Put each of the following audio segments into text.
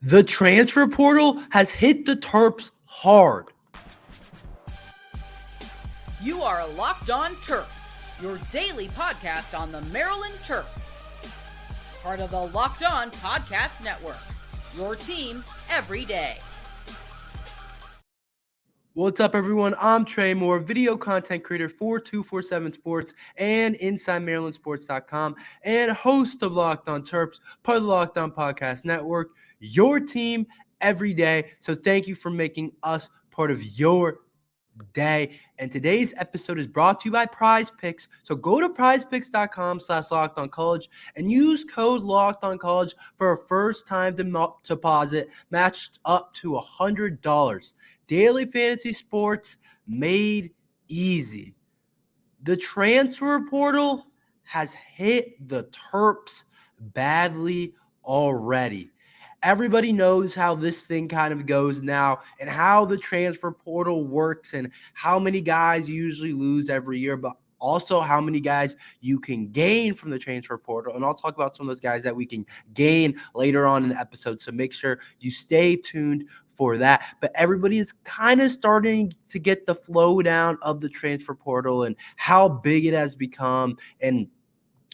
The transfer portal has hit the Terps hard. You are Locked On Terps, your daily podcast on the Maryland Terps. Part of the Locked On Podcast Network, your team every day. What's up, everyone? I'm Tre Moore, video content creator for 247 Sports and InsideMarylandSports.com, and host of Locked On Terps, part of the Locked On Podcast Network, your team every day. So thank you for making us part of your day. And today's episode is brought to you by PrizePicks. So go to prizepicks.com/lockedoncollege and use code LOCKEDONCollege for a first-time deposit matched up to $100. Daily fantasy sports made easy. The transfer portal has hit the Terps badly already. Everybody knows how this thing kind of goes now and how the transfer portal works and how many guys you usually lose every year, but also how many guys you can gain from the transfer portal. And I'll talk about some of those guys that we can gain later on in the episode. So make sure you stay tuned for that. But everybody is kind of starting to get the flow down of the transfer portal and how big it has become and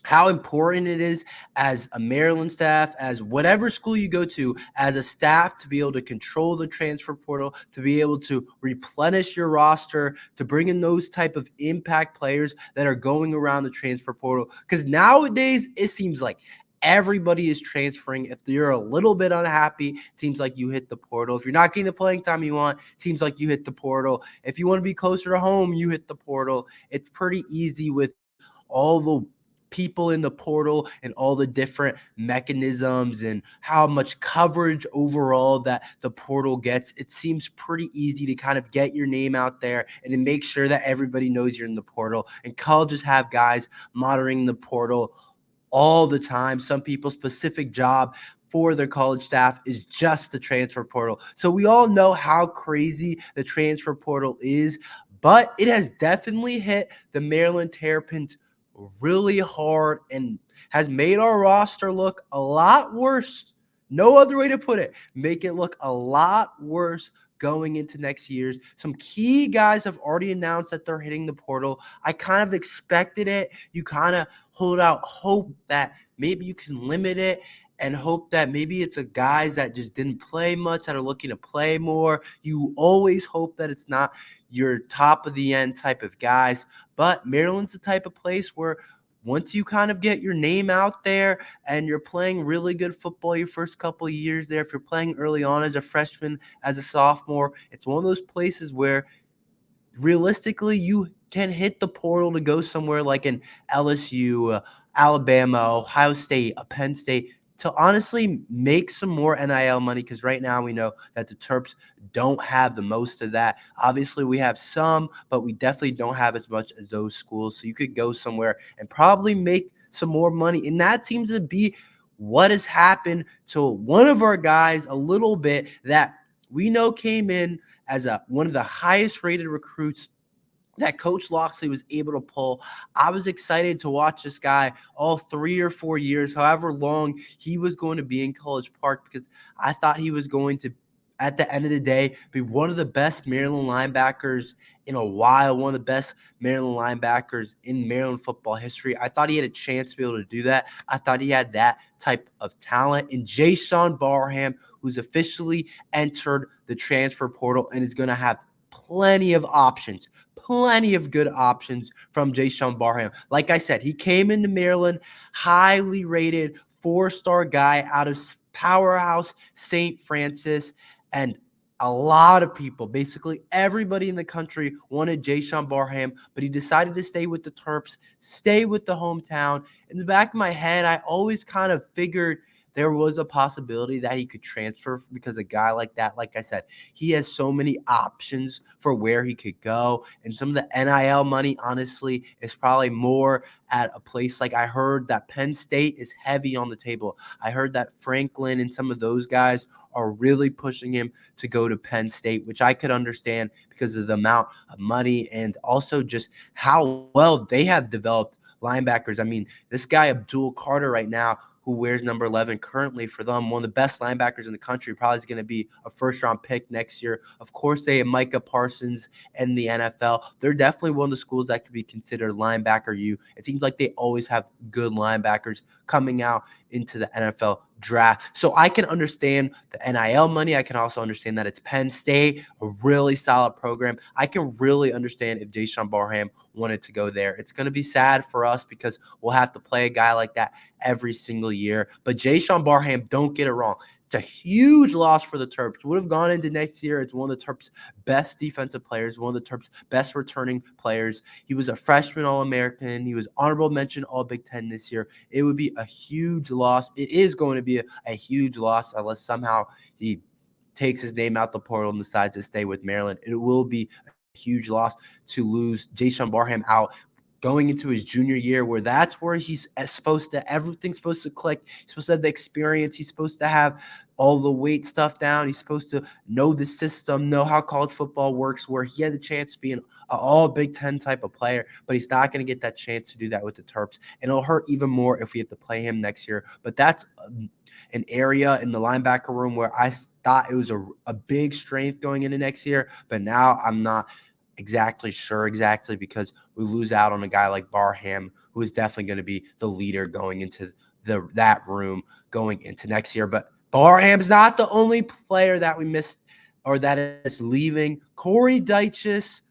how important it is as a Maryland staff, as whatever school you go to, as a staff to be able to control the transfer portal, to be able to replenish your roster, to bring in those type of impact players that are going around the transfer portal. Because nowadays it seems like everybody is transferring. If you're a little bit unhappy, it seems like you hit the portal. If you're not getting the playing time you want, it seems like you hit the portal. If you want to be closer to home, you hit the portal. It's pretty easy with all the people in the portal and all the different mechanisms and how much coverage overall that the portal gets. It seems pretty easy to kind of get your name out there and to make sure that everybody knows you're in the portal. And colleges have guys monitoring the portal all the time. Some people's specific job for their college staff is just the transfer portal. So we all know how crazy the transfer portal is, but it has definitely hit the Maryland Terrapins really hard and has made our roster look a lot worse. No other way to put it. Make it look a lot worse going into next year's. Some key guys have already announced that they're hitting the portal. I kind of expected it. You kind of hold out hope that maybe you can limit it and hope that maybe it's a guys that just didn't play much that are looking to play more. You always hope that it's not your top of the end type of guys. But Maryland's the type of place where once you kind of get your name out there and you're playing really good football your first couple of years there, if you're playing early on as a freshman, as a sophomore, it's one of those places where realistically you can hit the portal to go somewhere like an LSU, Alabama, Ohio State, a Penn State, to honestly make some more NIL money, because right now we know that the Terps don't have the most of that. Obviously, we have some, but we definitely don't have as much as those schools. So you could go somewhere and probably make some more money. And that seems to be what has happened to one of our guys a little bit that we know came in as one of the highest rated recruits that Coach Locksley was able to pull. I was excited to watch this guy all 3 or 4 years, however long he was going to be in College Park, because I thought he was going to, at the end of the day, be one of the best Maryland linebackers in a while, one of the best Maryland linebackers in Maryland football history. I thought he had a chance to be able to do that. I thought he had that type of talent. And Jase Barham, who's officially entered the transfer portal and is going to have plenty of options. Plenty of good options from Jase Barham. Like I said, he came into Maryland, highly rated 4-star guy out of powerhouse St. Francis, and a lot of people, basically everybody in the country, wanted Jase Barham, but he decided to stay with the Terps, stay with the hometown. In the back of my head, I always kind of figured there was a possibility that he could transfer, because a guy like that, like I said, he has so many options for where he could go. And some of the NIL money, honestly, is probably more at a place like, I heard that Penn State is heavy on the table. I heard that Franklin and some of those guys are really pushing him to go to Penn State, which I could understand because of the amount of money and also just how well they have developed linebackers. I mean, this guy Abdul Carter right now, who wears number 11 currently for them, one of the best linebackers in the country, probably is going to be a first-round pick next year. Of course, they have Micah Parsons in the NFL. They're definitely one of the schools that could be considered linebacker U. It seems like they always have good linebackers coming out into the NFL draft. So I can understand the NIL money. I can also understand that it's Penn State, a really solid program. I can really understand if Jase Barham wanted to go there. It's going to be sad for us because we'll have to play a guy like that every single year. But Jase Barham, don't get it wrong, it's a huge loss for the Terps. Would have gone into next year as one of the Terps' best defensive players, one of the Terps' best returning players. He was a freshman All-American. He was honorable mention All-Big Ten this year. It would be a huge loss. It is going to be a huge loss unless somehow he takes his name out the portal and decides to stay with Maryland. It will be a huge loss to lose Jase Barham out going into his junior year, where that's where he's supposed to, everything's supposed to click. He's supposed to have the experience. He's supposed to have all the weight stuff down. He's supposed to know the system, know how college football works, where he had the chance to be an all Big Ten type of player, but he's not going to get that chance to do that with the Terps. And it'll hurt even more if we have to play him next year. But that's an area in the linebacker room where I thought it was a big strength going into next year, but now I'm not exactly sure because we lose out on a guy like Barham, who is definitely going to be the leader going into that room going into next year. But Barham's not the only player that we missed or that is leaving. Corey Dyches,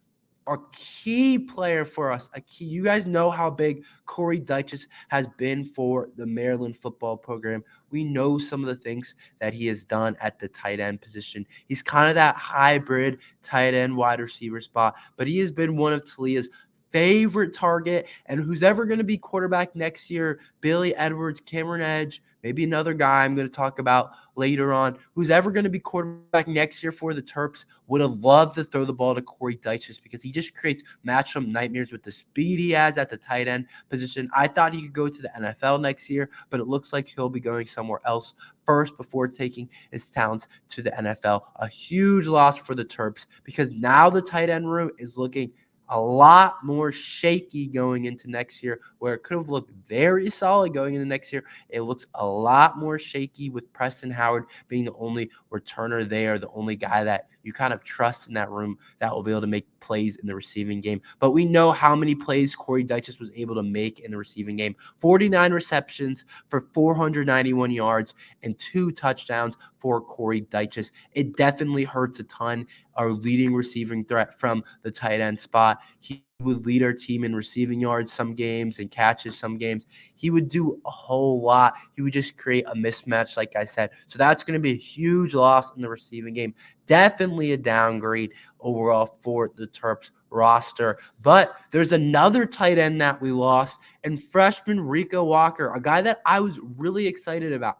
a key player for us. You guys know how big Corey Dyches has been for the Maryland football program. We know some of the things that he has done at the tight end position. He's kind of that hybrid tight end wide receiver spot, but he has been one of Talia's favorite target. And who's ever going to be quarterback next year, Billy Edwards, Cameron Edge, maybe another guy I'm going to talk about later on, who's ever going to be quarterback next year for the Terps, would have loved to throw the ball to Corey Dyches because he just creates matchup nightmares with the speed he has at the tight end position. I thought he could go to the NFL next year, but it looks like he'll be going somewhere else first before taking his talents to the NFL. A huge loss for the Terps because now the tight end room is looking a lot more shaky going into next year, where it could have looked very solid going into next year. It looks a lot more shaky with Preston Howard being the only returner there, the only guy that you kind of trust in that room that will be able to make plays in the receiving game. But we know how many plays Corey Dyches was able to make in the receiving game. 49 receptions for 491 yards and 2 touchdowns for Corey Dyches. It definitely hurts a ton. Our leading receiving threat from the tight end spot. He would lead our team in receiving yards some games and catches some games. He would do a whole lot. He would just create a mismatch, like I said. So that's going to be a huge loss in the receiving game. Definitely a downgrade overall for the Terps roster. But there's another tight end that we lost, and freshman Rico Walker, a guy that I was really excited about.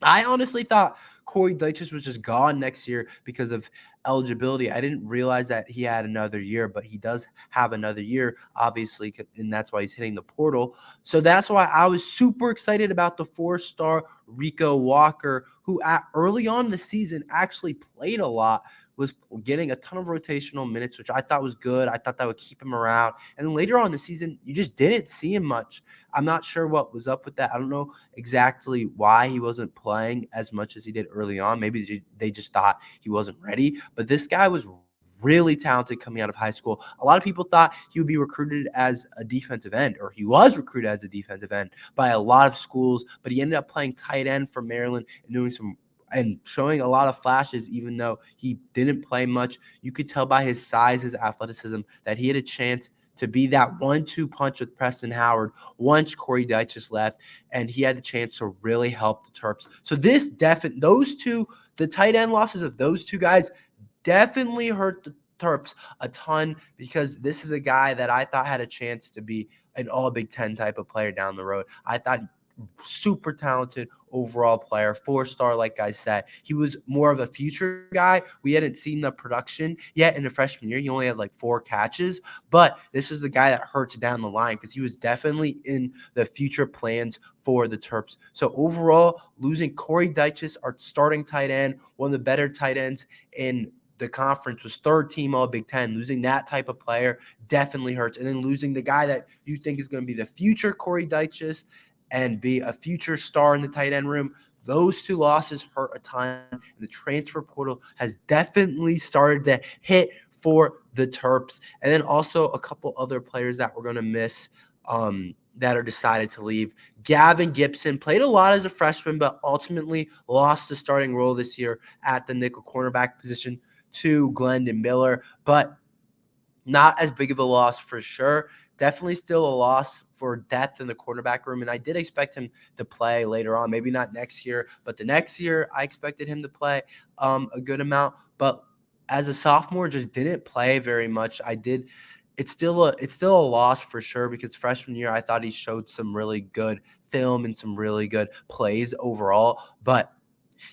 I honestly thought Corey Dyches was just gone next year because of eligibility. I didn't realize that he had another year, but he does have another year, obviously, and that's why he's hitting the portal. So that's why I was super excited about the 4-star Rico Walker, who early on in the season actually played a lot, was getting a ton of rotational minutes, which I thought was good. I thought that would keep him around. And then later on in the season, you just didn't see him much. I'm not sure what was up with that. I don't know exactly why he wasn't playing as much as he did early on. Maybe they just thought he wasn't ready. But this guy was really talented coming out of high school. A lot of people thought he would be recruited as a defensive end, or he was recruited as a defensive end by a lot of schools, but he ended up playing tight end for Maryland and doing some and showing a lot of flashes, even though he didn't play much. You could tell by his size, his athleticism, that he had a chance to be that 1-2 punch with Preston Howard once Corey Dyches left, and he had the chance to really help the Terps. So the tight end losses of those two guys definitely hurt the Terps a ton, because this is a guy that I thought had a chance to be an all Big Ten type of player down the road. I thought super talented overall player, 4-star, like I said. He was more of a future guy. We hadn't seen the production yet in the freshman year. He only had like 4 catches, but this is the guy that hurts down the line because he was definitely in the future plans for the Terps. So overall, losing Corey Dyches, our starting tight end, one of the better tight ends in the conference, was 3rd team all Big Ten. Losing that type of player definitely hurts. And then losing the guy that you think is going to be the future Corey Dyches and be a future star in the tight end room. Those two losses hurt a ton, and the transfer portal has definitely started to hit for the Terps. And then also a couple other players that we're going to miss that are decided to leave. Gavin Gibson played a lot as a freshman, but ultimately lost the starting role this year at the nickel cornerback position to Glendon Miller, but not as big of a loss for sure. Definitely still a loss for depth in the quarterback room, and I did expect him to play later on. Maybe not next year, but the next year I expected him to play a good amount. But as a sophomore, just didn't play very much. It's still a loss for sure, because freshman year I thought he showed some really good film and some really good plays overall, but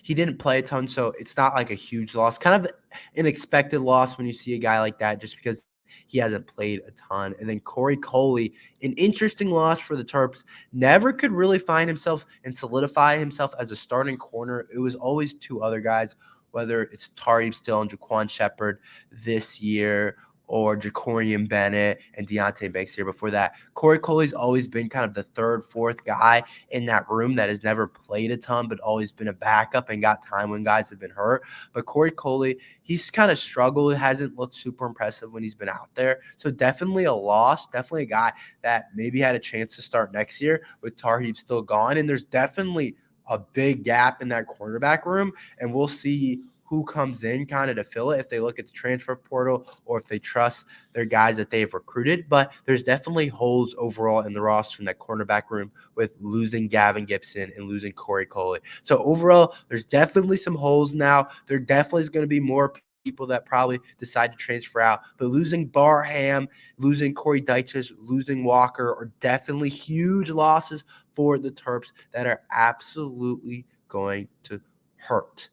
he didn't play a ton, so it's not like a huge loss. Kind of an expected loss when you see a guy like that, just because he hasn't played a ton. And then Corey Coley, an interesting loss for the Terps, never could really find himself and solidify himself as a starting corner. It was always two other guys, whether it's Tari Still and Jaquan Shepard this year, or Jacorian Bennett and Deontay Banks here before that. Corey Coley's always been kind of the third, fourth guy in that room that has never played a ton, but always been a backup and got time when guys have been hurt. But Corey Coley, he's kind of struggled, hasn't looked super impressive when he's been out there. So definitely a loss, definitely a guy that maybe had a chance to start next year with Tarheeb still gone. And there's definitely a big gap in that quarterback room, and we'll see who comes in kind of to fill it, if they look at the transfer portal or if they trust their guys that they've recruited. But there's definitely holes overall in the roster in that cornerback room with losing Gavin Gibson and losing Corey Coley. So overall, there's definitely some holes now. There definitely is going to be more people that probably decide to transfer out. But losing Barham, losing Corey Dyches, losing Walker are definitely huge losses for the Terps that are absolutely going to hurt.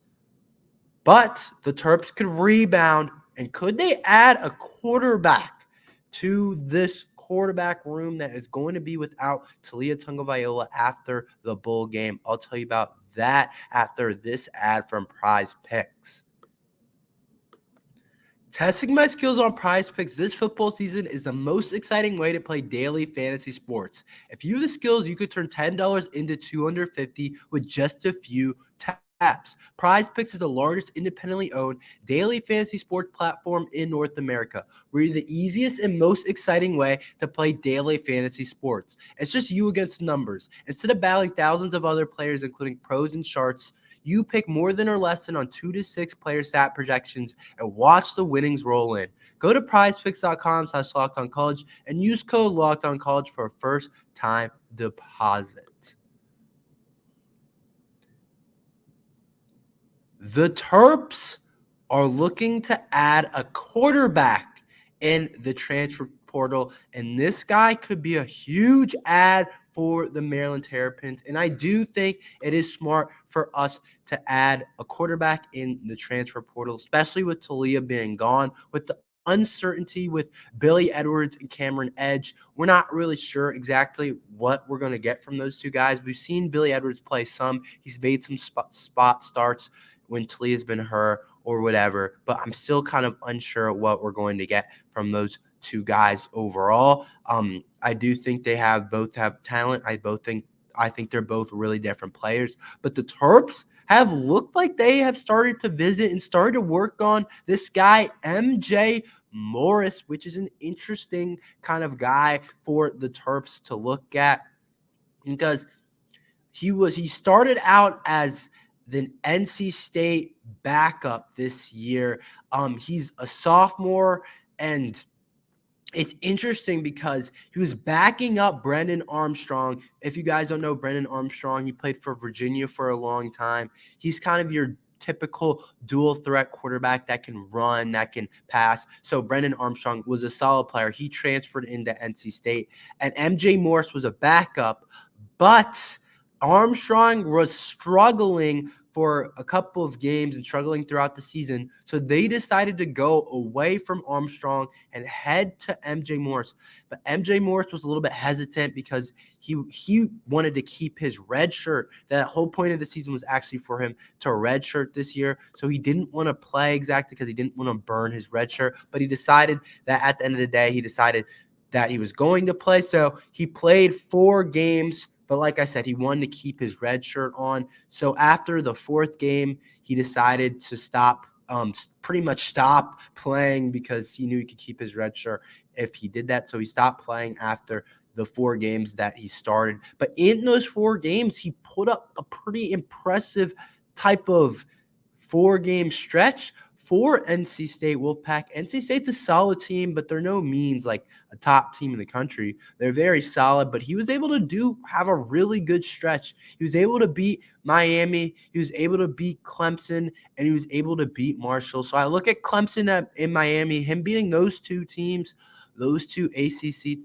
But the Terps could rebound, and could they add a quarterback to this quarterback room that is going to be without Talia Tungavailoa after the bowl game? I'll tell you about that after this ad from PrizePicks. Testing my skills on PrizePicks this football season is the most exciting way to play daily fantasy sports. If you have the skills, you could turn $10 into $250 with just a few taps. PrizePicks is the largest independently owned daily fantasy sports platform in North America. We're the easiest and most exciting way to play daily fantasy sports. It's just you against numbers. Instead of battling thousands of other players, including pros and sharks, you pick more than or less than on 2 to 6 player stat projections and watch the winnings roll in. Go to prizepicks.com/lockedoncollege and use code lockedoncollege for a first-time deposit. The Terps are looking to add a quarterback in the transfer portal, and this guy could be a huge add for the Maryland Terrapins. And I do think it is smart for us to add a quarterback in the transfer portal, especially with Talia being gone, with the uncertainty with Billy Edwards and Cameron Edge. We're not really sure exactly what we're going to get from those two guys. We've seen Billy Edwards play some. He's made some spot starts when Talia's been hurt or whatever, but I'm still kind of unsure what we're going to get from those two guys overall. I do think they both have talent. I think they're both really different players, but the Terps have looked like they have started to visit and started to work on this guy, MJ Morris, which is an interesting kind of guy for the Terps to look at, because he started out as the NC State backup this year. He's a sophomore, and it's interesting because he was backing up Brendan Armstrong. If you guys don't know Brendan Armstrong, he played for Virginia for a long time. He's kind of your typical dual threat quarterback that can run, that can pass. So Brendan Armstrong was a solid player. He transferred into NC State, and MJ Morris was a backup, but Armstrong was struggling for a couple of games and struggling throughout the season. So they decided to go away from Armstrong and head to MJ Morris. But MJ Morris was a little bit hesitant because he wanted to keep his red shirt. That whole point of the season was actually for him to red shirt this year. So he didn't want to play exactly because he didn't want to burn his red shirt. But he decided that at the end of the day, that he was going to play. So he played 4 games, But like I said, he wanted to keep his red shirt on. So after the fourth game, he decided to pretty much stop playing because he knew he could keep his red shirt if he did that. So he stopped playing after the 4 games that he started. But in those 4 games, he put up a pretty impressive type of 4-game stretch for NC State Wolfpack. NC State's a solid team, but they're no means like a top team in the country. They're very solid, but he was able to have a really good stretch. He was able to beat Miami, he was able to beat Clemson, and he was able to beat Marshall. So I look at Clemson in Miami, him beating those 2 teams, those 2 ACC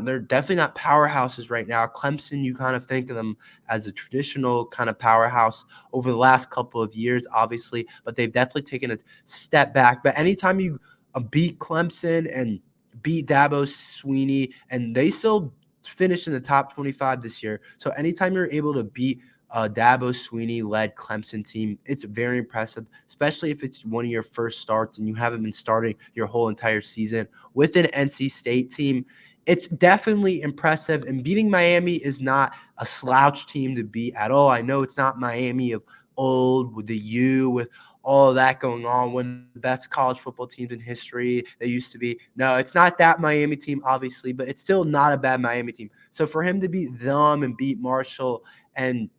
they're definitely not powerhouses right now. Clemson, you kind of think of them as a traditional kind of powerhouse over the last couple of years, obviously, but they've definitely taken a step back. But anytime you beat Clemson and beat Dabo Swinney, and they still finished in the top 25 this year. So anytime you're able to beat Dabo Swinney-led Clemson team, it's very impressive, especially if it's one of your first starts and you haven't been starting your whole entire season with an NC State team. It's definitely impressive, and beating Miami is not a slouch team to beat at all. I know it's not Miami of old with the U, with all of that going on, one of the best college football teams in history they used to be. No, it's not that Miami team, obviously, but it's still not a bad Miami team. So for him to beat them and beat Marshall and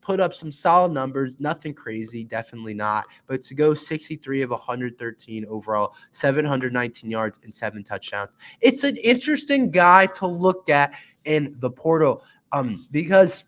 put up some solid numbers, nothing crazy, definitely not. But to go 63 of 113 overall, 719 yards and 7 touchdowns. It's an interesting guy to look at in the portal because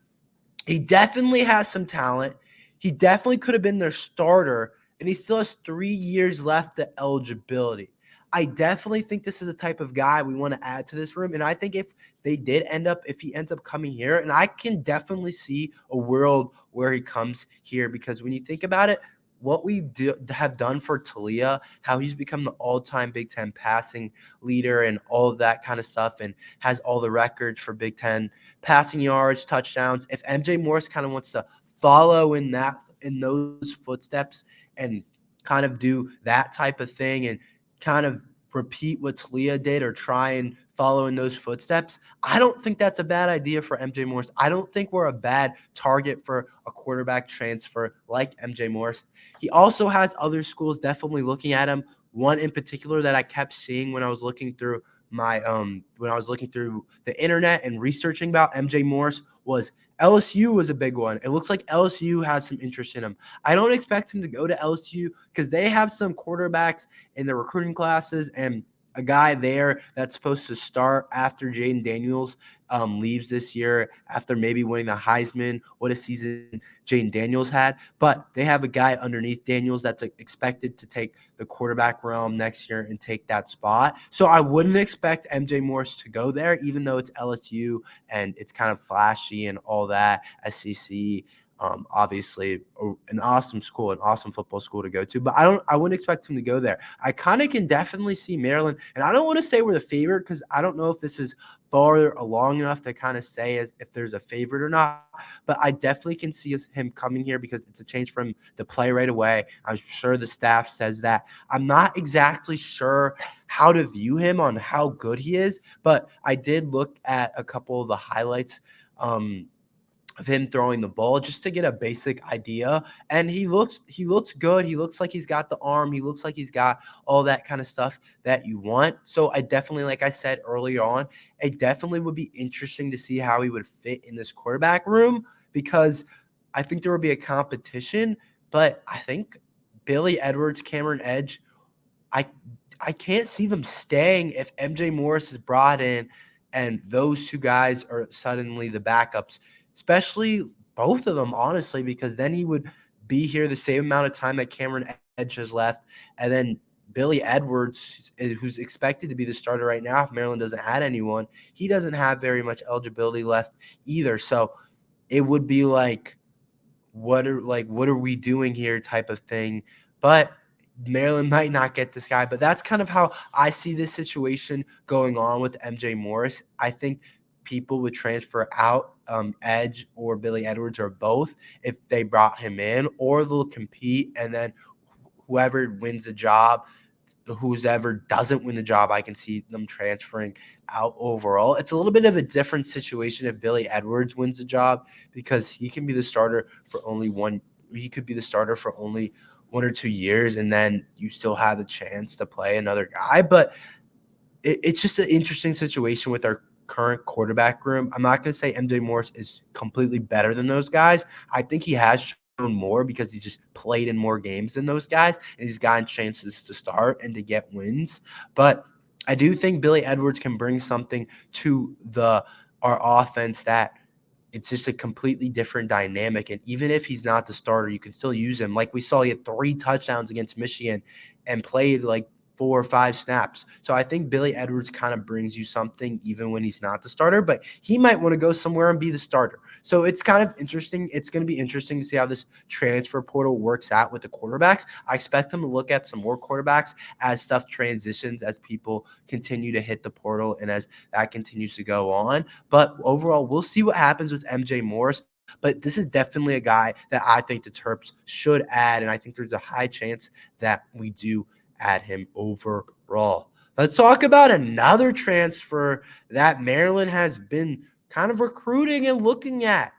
he definitely has some talent. He definitely could have been their starter, and he still has 3 years left of eligibility. I definitely think this is a type of guy we want to add to this room. And I think if he ends up coming here, and I can definitely see a world where he comes here, because when you think about it, what we have done for Talia, how he's become the all-time Big Ten passing leader and all of that kind of stuff, and has all the records for Big Ten passing yards, touchdowns. If MJ Morris kind of wants to follow in those footsteps and kind of do that type of thing and kind of repeat what Talia did or try and follow in those footsteps, I don't think that's a bad idea for MJ Morris. I don't think we're a bad target for a quarterback transfer like MJ Morris. He also has other schools definitely looking at him. One in particular that I kept seeing when I was looking through the internet and researching about MJ Morris was LSU was a big one. It looks like LSU has some interest in him. I don't expect him to go to LSU because they have some quarterbacks in their recruiting classes, and a guy there that's supposed to start after Jaden Daniels leaves this year after maybe winning the Heisman. What a season Jaden Daniels had. But they have a guy underneath Daniels that's expected to take the quarterback realm next year and take that spot. So I wouldn't expect MJ Morris to go there, even though it's LSU and it's kind of flashy and all that, SEC. Obviously an awesome school, an awesome football school to go to, but I wouldn't expect him to go there. I kind of can definitely see Maryland, and I don't want to say we're the favorite because I don't know if this is far along enough to kind of say if there's a favorite or not, but I definitely can see him coming here because it's a change for him to play right away. I'm sure the staff says that. I'm not exactly sure how to view him on how good he is, but I did look at a couple of the highlights of him throwing the ball just to get a basic idea, and he looks good. He looks like he's got the arm. He looks like he's got all that kind of stuff that you want. So I definitely, like I said earlier on, it definitely would be interesting to see how he would fit in this quarterback room, because I think there would be a competition, but I think Billy Edwards, Cameron Edge, I can't see them staying if MJ Morris is brought in and those 2 guys are suddenly the backups, especially both of them, honestly, because then he would be here the same amount of time that Cameron Edge has left. And then Billy Edwards, who's expected to be the starter right now, if Maryland doesn't add anyone, he doesn't have very much eligibility left either. So it would be like, what are we doing here type of thing. But Maryland might not get this guy, but that's kind of how I see this situation going on with MJ Morris. I think people would transfer out Edge or Billy Edwards or both if they brought him in, or they'll compete, and then whoever wins the job who's ever doesn't win the job, I can see them transferring out overall. It's a little bit of a different situation if Billy Edwards wins the job, because he can be the starter for only one. He could be the starter for only 1 or 2 years, and then you still have the chance to play another guy. But it's just an interesting situation with our current quarterback room. I'm not going to say MJ Morris is completely better than those guys. I think he has shown more because he just played in more games than those guys, and he's gotten chances to start and to get wins. But I do think Billy Edwards can bring something to our offense that it's just a completely different dynamic. And even if he's not the starter, you can still use him. Like we saw, he had 3 touchdowns against Michigan and played like 4 or 5 snaps. So I think Billy Edwards kind of brings you something even when he's not the starter, but he might want to go somewhere and be the starter. So it's kind of interesting. It's going to be interesting to see how this transfer portal works out with the quarterbacks. I expect them to look at some more quarterbacks as stuff transitions, as people continue to hit the portal and as that continues to go on. But overall, we'll see what happens with MJ Morris. But this is definitely a guy that I think the Terps should add, and I think there's a high chance that we do add him overall. Let's talk about another transfer that Maryland has been kind of recruiting and looking at.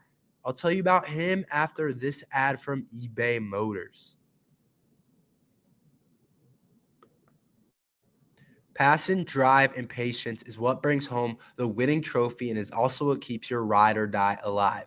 I'll tell you about him after this ad from eBay Motors. Passion, drive, and patience is what brings home the winning trophy and is also what keeps your ride or die alive.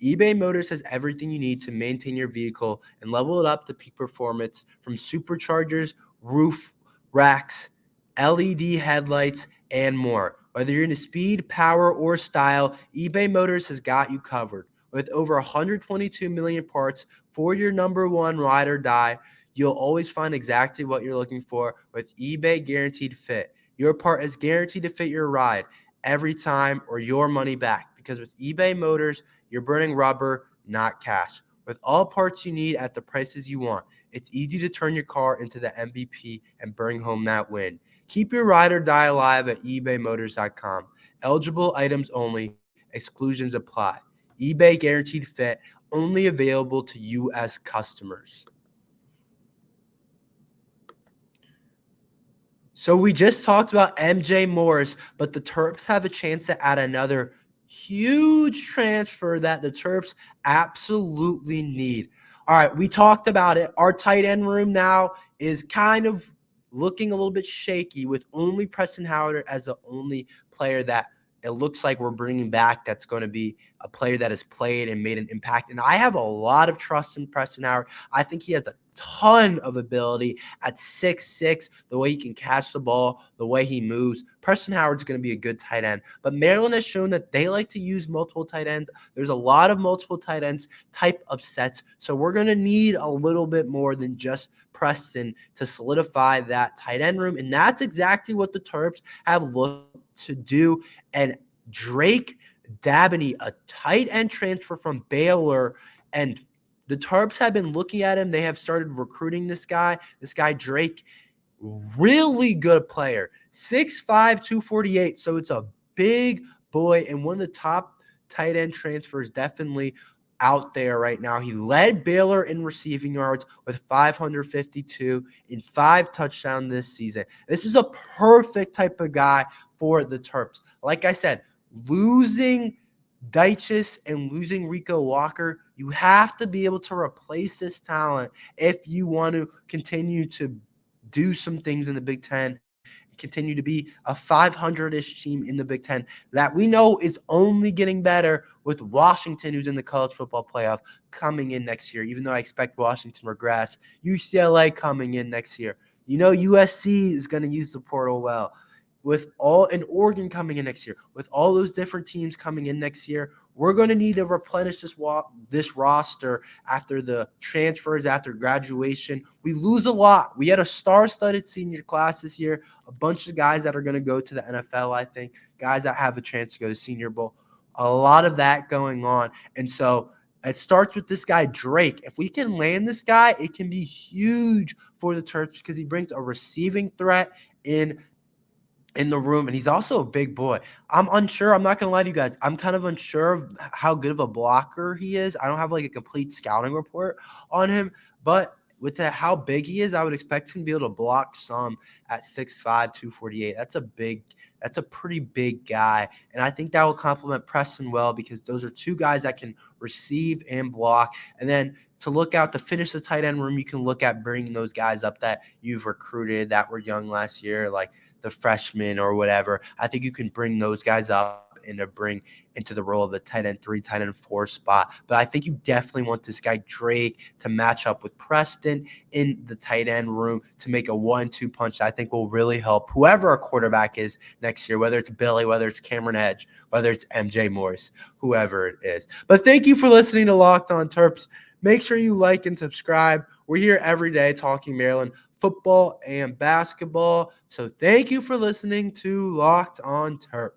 eBay Motors has everything you need to maintain your vehicle and level it up to peak performance, from superchargers, roof racks, LED headlights, and more. Whether you're into speed, power, or style, eBay Motors has got you covered. With over 122 million parts for your number one ride or die, you'll always find exactly what you're looking for with eBay Guaranteed Fit. Your part is guaranteed to fit your ride every time, or your money back. Because with eBay Motors, you're burning rubber, not cash. With all parts you need at the prices you want, it's easy to turn your car into the MVP and bring home that win. Keep your ride or die alive at ebaymotors.com. Eligible items only. Exclusions apply. eBay Guaranteed Fit, only available to U.S. customers. So we just talked about MJ Morris, but the Terps have a chance to add another huge transfer that the Terps absolutely need. All right, we talked about it. Our tight end room now is kind of looking a little bit shaky, with only Preston Howard as the only player that it looks like we're bringing back that's going to be a player that has played and made an impact. And I have a lot of trust in Preston Howard. I think he has a ton of ability at 6'6", the way he can catch the ball, the way he moves. Preston Howard's going to be a good tight end. But Maryland has shown that they like to use multiple tight ends. There's a lot of multiple tight ends type of sets. So we're going to need a little bit more than just Preston to solidify that tight end room. And that's exactly what the Terps have looked to do. And Drake Dabney, a tight end transfer from Baylor, and the Terps have been looking at him. They have started recruiting this guy. This guy, Drake, really good player. 6'5", 248. So it's a big boy and one of the top tight end transfers definitely out there right now. He led Baylor in receiving yards with 552 and 5 touchdowns this season. This is a perfect type of guy for the Terps. Like I said, losing Dyches and losing Rico Walker, you have to be able to replace this talent if you want to continue to do some things in the Big Ten, continue to be a 500-ish team in the Big Ten that we know is only getting better with Washington, who's in the college football playoff, coming in next year. Even though I expect Washington to regress, UCLA coming in next year. You know, USC is going to use the portal well. And Oregon coming in next year, with all those different teams coming in next year, we're going to need to replenish this roster after the transfers, after graduation. We lose a lot. We had a star-studded senior class this year, a bunch of guys that are going to go to the NFL, I think, guys that have a chance to go to Senior Bowl. A lot of that going on. And so it starts with this guy, Drake. If we can land this guy, it can be huge for the Terps because he brings a receiving threat in the room, and he's also a big boy. I'm unsure. I'm not going to lie to you guys. I'm kind of unsure of how good of a blocker he is. I don't have like a complete scouting report on him, but with how big he is, I would expect him to be able to block some at 6'5", 248. That's a pretty big guy. And I think that will complement Preston well because those are two guys that can receive and block. And then to look out to finish the tight end room, you can look at bringing those guys up that you've recruited that were young last year, like the freshmen or whatever. I think you can bring those guys up and to bring into the role of the tight end 3, tight end 4 spot. But I think you definitely want this guy Drake to match up with Preston in the tight end room to make a 1-2 punch that I think will really help whoever our quarterback is next year, whether it's Billy, whether it's Cameron Edge, whether it's MJ Morris, whoever it is. But thank you for listening to Locked On Terps. Make sure you like and subscribe. We're here every day talking Maryland football and basketball. So thank you for listening to Locked On Terps.